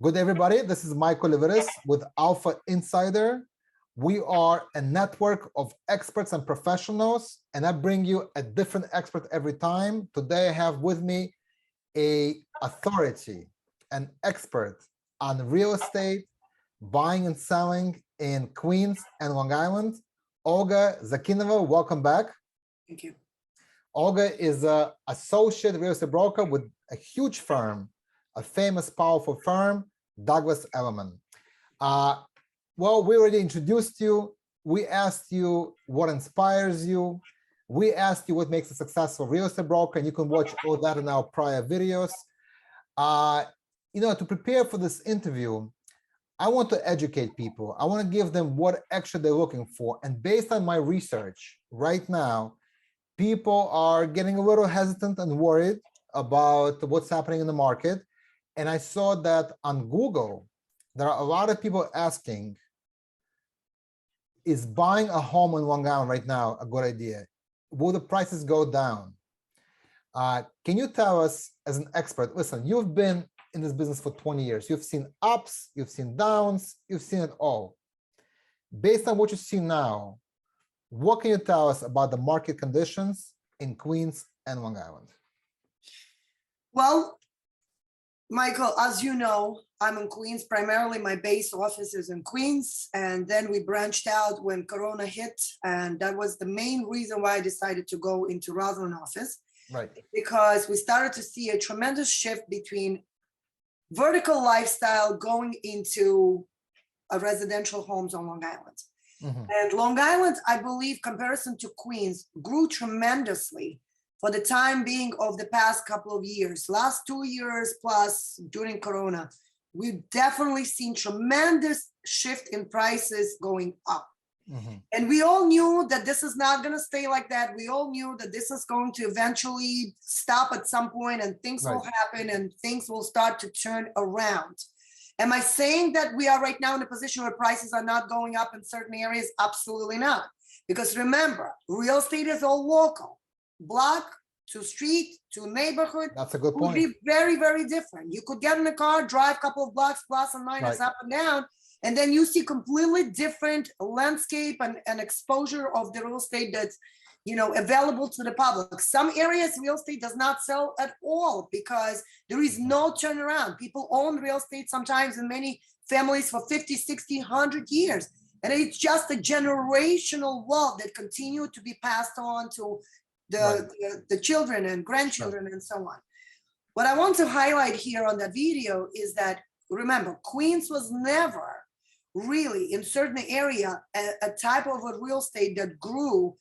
Good, everybody. This is Michael Liveris with Alpha Insider. We are a network of experts and professionals, and I bring you a different expert every time. Today, I have with me an authority, an expert on real estate, buying and selling in Queens and Long Island. Olga Zakinova, welcome back. Thank you. Olga is an associate real estate broker with a huge firm, a famous, powerful firm, Douglas Elliman. Well, we already introduced you. We asked you what inspires you. We asked you what makes a successful real estate broker, and you can watch all that in our prior videos. To prepare for this interview, I want to educate people. I want to give them what extra they're looking for. And based on my research right now, people are getting a little hesitant and worried about what's happening in the market. And I saw that on Google, there are a lot of people asking, is buying a home in Long Island right now a good idea? Will the prices go down? Can you tell us as an expert, listen, you've been in this business for 20 years. You've seen ups, you've seen downs, you've seen it all. Based on what you see now, what can you tell us about the market conditions in Queens and Long Island? Well, Michael, as you know, I'm in Queens. Primarily, my base office is in Queens. And then we branched out when Corona hit. And that was the main reason why I decided to go into Roslyn office. Right. Because we started to see a tremendous shift between vertical lifestyle going into a residential homes on Long Island. Mm-hmm. And Long Island, I believe, comparison to Queens, grew tremendously for the time being of the past couple of years. Last 2 years plus during Corona, we've definitely seen tremendous shift in prices going up. Mm-hmm. And we all knew that this is not going to stay like that. We all knew that this is going to eventually stop at some point and things will happen and things will start to turn around. Am I saying that we are right now in a position where prices are not going up in certain areas? Absolutely not. Because remember, real estate is all local. Block to street to neighborhood. That's a good point. Would be very, very different. You could get in a car, drive a couple of blocks, plus and minus, up and down, and then you see completely different landscape and exposure of the real estate that's, available to the public. Some areas real estate does not sell at all because there is no turnaround. People own real estate sometimes in many families for 50, 60, 100 years. And it's just a generational wealth that continue to be passed on to the children and grandchildren and so on. What I want to highlight here on the video is that, remember, Queens was never really in certain area a type of a real estate that grew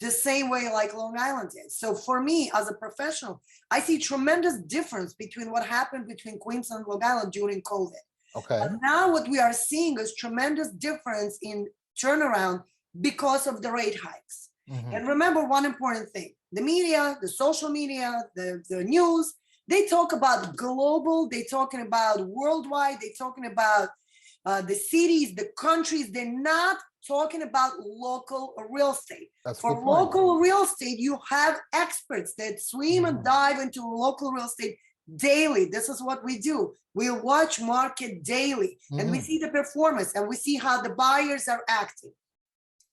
the same way like Long Island is. So for me as a professional, I see tremendous difference between what happened between Queens and Long Island during COVID. Okay. But now what we are seeing is tremendous difference in turnaround because of the rate hikes. Mm-hmm. And remember one important thing, the media, the social media, the news, they talk about global, they're talking about worldwide, they're talking about the cities, the countries, they're not talking about local real estate. For local real estate, you have experts that swim and dive into local real estate daily. This is what we do. We watch market daily and we see the performance and we see how the buyers are acting.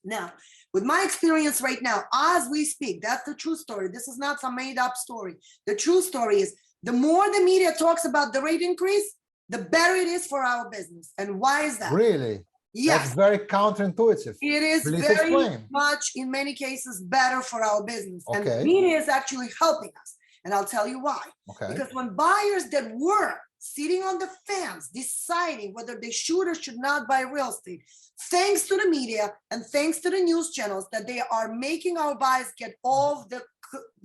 Now, with my experience right now, as we speak, that's the true story. This is not some made up story. The true story is the more the media talks about the rate increase, the better it is for our business. And why is that? Really? Yes. That's very counterintuitive. It is very much, in many cases, better for our business. Okay. And the media is actually helping us. And I'll tell you why. Okay. Because when buyers that were sitting on the fence deciding whether they should or should not buy real estate, thanks to the media and thanks to the news channels, that they are making our buyers get off the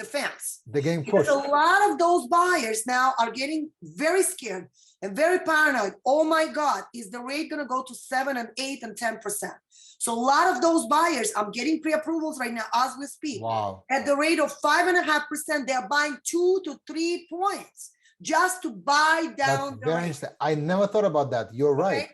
fence. They're getting pushed. Because a lot of those buyers now are getting very scared and very paranoid. Oh my God, is the rate going to go to 7 and 8 and 10%? So a lot of those buyers, I'm getting pre-approvals right now as we speak. Wow. At the rate of 5.5%, they're buying 2 to 3 points just to buy down the rate. I never thought about that. You're right.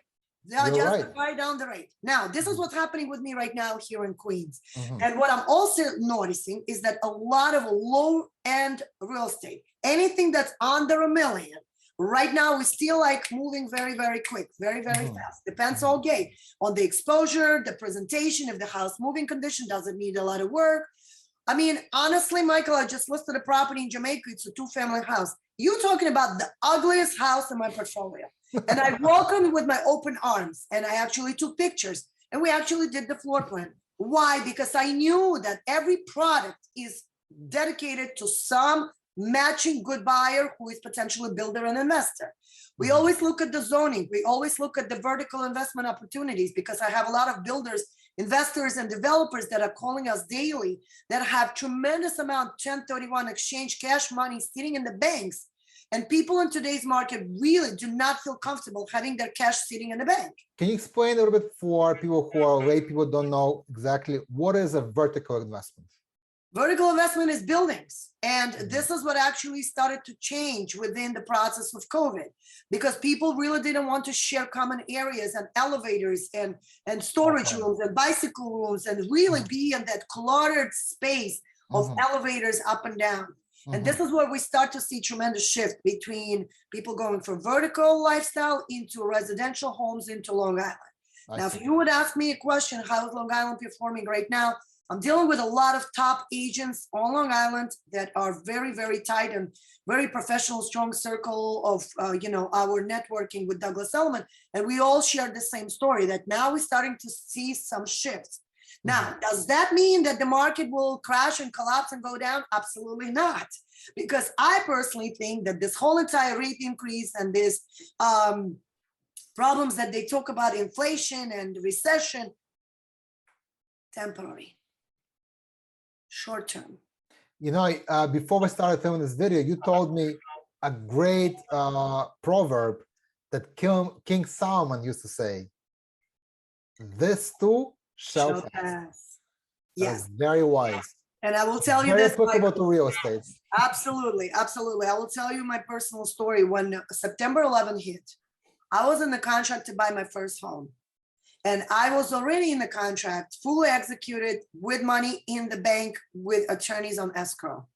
They'll just buy down the rate. Now, this is what's happening with me right now here in Queens. And what I'm also noticing is that a lot of low-end real estate, anything that's under $1 million, Right now, we're still like moving very, very quick, very, very Mhm. fast. Depends all day on the exposure, the presentation, if the house moving condition doesn't need a lot of work. I mean, honestly, Michael, I just listed a property in Jamaica. It's a 2-family house. You're talking about the ugliest house in my portfolio. And I welcomed with my open arms, and I actually took pictures, and we actually did the floor plan. Why? Because I knew that every product is dedicated to some matching good buyer who is potentially a builder and investor. We always look at the zoning. We always look at the vertical investment opportunities, because I have a lot of builders, investors, and developers that are calling us daily that have tremendous amount 1031 exchange cash money sitting in the banks. And people in today's market really do not feel comfortable having their cash sitting in the bank. Can you explain a little bit for people who are lay people don't know exactly what is a vertical investment? Vertical investment is buildings. And this is what actually started to change within the process of COVID, because people really didn't want to share common areas and elevators and storage rooms and bicycle rooms and really be in that cluttered space of elevators up and down. And this is where we start to see tremendous shift between people going from vertical lifestyle into residential homes into Long Island. Now, if you would ask me a question, how is Long Island performing right now? I'm dealing with a lot of top agents on Long Island that are very, very tight and very professional, strong circle of, our networking with Douglas Elliman. And we all share the same story that now we're starting to see some shifts. Now, does that mean that the market will crash and collapse and go down? Absolutely not. Because I personally think that this whole entire rate increase and this problems that they talk about, inflation and recession, temporary, short term. Before we started filming this video, you told me a great proverb that King Solomon used to say, "This too shall pass." Yes. Very wise. And I will tell you Very this, applicable to real estate. Absolutely, absolutely. I will tell you my personal story. When September 11th hit, I was in the contract to buy my first home. And I was already in the contract, fully executed with money in the bank with attorneys on escrow.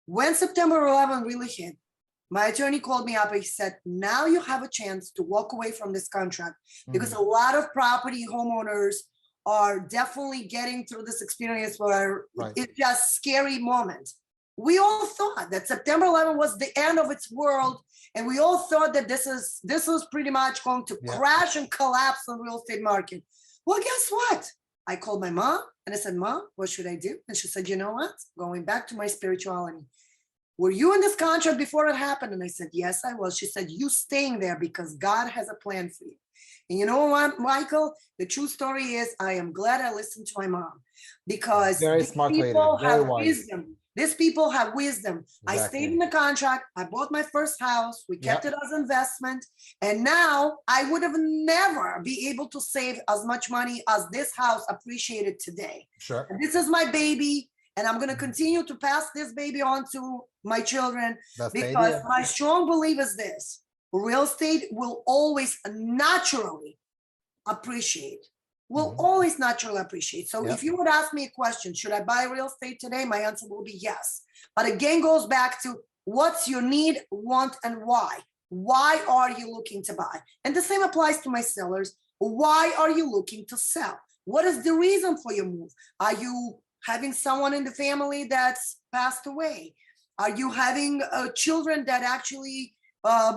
When September 11th really hit, my attorney called me up and he said, now you have a chance to walk away from this contract, because a lot of property homeowners are definitely getting through this experience where it's just scary moment. We all thought that September 11th was the end of its world. And we all thought that this was pretty much going to crash and collapse the real estate market. Well, guess what? I called my mom and I said, Mom, what should I do? And she said, you know what? Going back to my spirituality. Were you in this contract before it happened? And I said, yes, I was. She said, you staying there because God has a plan for you. And you know what, Michael? The true story is I am glad I listened to my mom, because these people have wisdom. These people have wisdom. Exactly. I stayed in the contract. I bought my first house. We kept it as investment. And now I would have never be able to save as much money as this house appreciated today. Sure. And this is my baby. And I'm going to continue to pass this baby on to my children. Because my strong belief is this: real estate will always naturally appreciate. Always naturally appreciate. So if you would ask me a question, should I buy real estate today? My answer will be yes. But again, goes back to what's your need, want, and why? Why are you looking to buy? And the same applies to my sellers. Why are you looking to sell? What is the reason for your move? Are you having someone in the family that's passed away? Are you having children that actually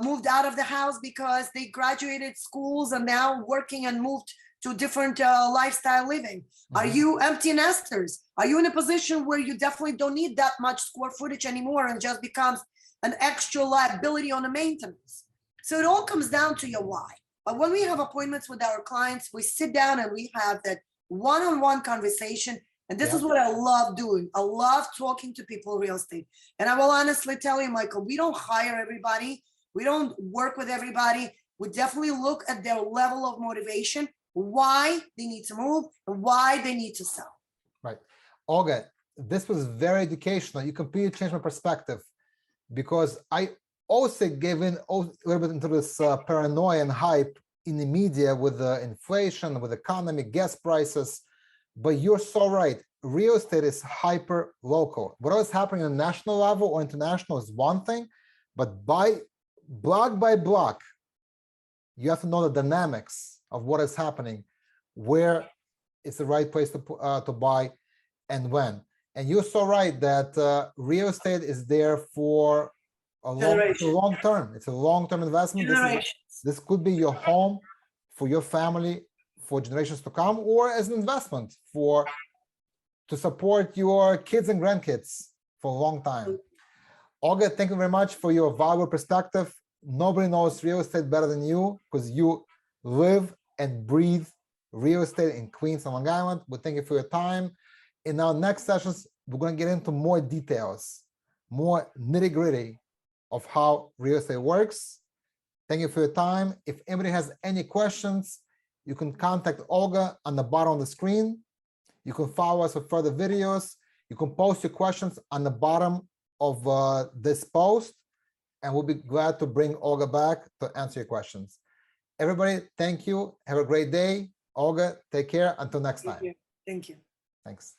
moved out of the house because they graduated schools and now working and moved to different lifestyle living? Are you empty nesters? Are you in a position where you definitely don't need that much square footage anymore and just becomes an extra liability on the maintenance? So it all comes down to your why. But when we have appointments with our clients, we sit down and we have that one-on-one conversation. And this is what I love doing. I love talking to people real estate. And I will honestly tell you, Michael, we don't hire everybody. We don't work with everybody. We definitely look at their level of motivation, why they need to move, and why they need to sell. Right. Olga, this was very educational. You completely changed my perspective, because I also gave in a little bit into this paranoia and hype in the media with the inflation, with economy, gas prices. But you're so right. Real estate is hyper local. What is happening on a national level or international is one thing, but by block by block, you have to know the dynamics of what is happening, where it's the right place to buy and when. And you're so right that real estate is there for a long term. It's a long-term investment. This could be your home for your family for generations to come, or as an investment to support your kids and grandkids for a long time. Olga, thank you very much for your valuable perspective. Nobody knows real estate better than you because you live and breathe real estate in Queens and Long Island. We thank you for your time. In our next sessions, we're going to get into more details, more nitty-gritty of how real estate works. Thank you for your time. If anybody has any questions, you can contact Olga on the bottom of the screen. You can follow us for further videos. You can post your questions on the bottom of this post, and we'll be glad to bring Olga back to answer your questions. Everybody, thank you. Have a great day. Olga, take care. Until next time. Thank you. Thanks.